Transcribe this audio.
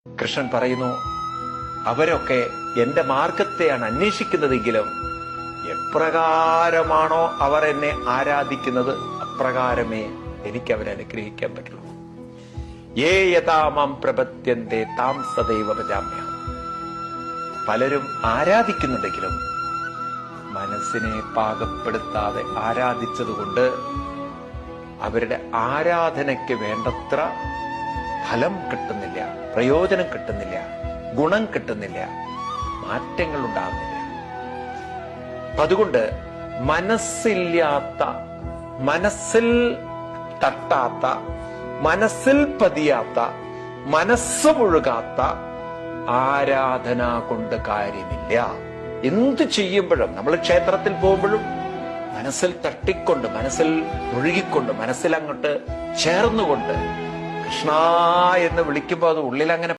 കൃഷ്ണൻ പറയുന്നു, അവരൊക്കെ എന്റെ മാർഗത്തെയാണ് അന്വേഷിക്കുന്നതെങ്കിലും എപ്രകാരമാണോ അവർ എന്നെ ആരാധിക്കുന്നത് അപ്രകാരമേ എനിക്ക് അവരെ അനുഗ്രഹിക്കാൻ പറ്റുള്ളൂ. യേ യഥാമം പ്രപദ്യന്തേ താം സദൈവ ഭജാമ്യഹം. പലരും ആരാധിക്കുന്നുണ്ടെങ്കിലും മനസ്സിനെ പാകപ്പെടുത്താതെ ആരാധിച്ചതുകൊണ്ട് അവരുടെ ആരാധനയ്ക്ക് വേണ്ടത്ര ഫലം കിട്ടുന്നില്ല, പ്രയോജനം കിട്ടുന്നില്ല, ഗുണം കിട്ടുന്നില്ല, മാറ്റങ്ങൾ ഉണ്ടാകുന്നില്ല. അതുകൊണ്ട് മനസ്സില്ലാത്ത, മനസ്സിൽ തട്ടാത്ത, മനസ്സിൽ പതിയാത്ത, മനസ്സ് മുഴുകാത്ത ആരാധന കൊണ്ട് കാര്യമില്ല. എന്തു ചെയ്യുമ്പോഴും, നമ്മൾ ക്ഷേത്രത്തിൽ പോകുമ്പോഴും മനസ്സിൽ തട്ടിക്കൊണ്ട്, മനസ്സിൽ മുഴുകിക്കൊണ്ട്, മനസ്സിൽ അങ്ങോട്ട് ചേർന്നുകൊണ്ട് കൃഷ്ണ എന്ന് വിളിക്കുമ്പോൾ അത് ഉള്ളിൽ അങ്ങനെ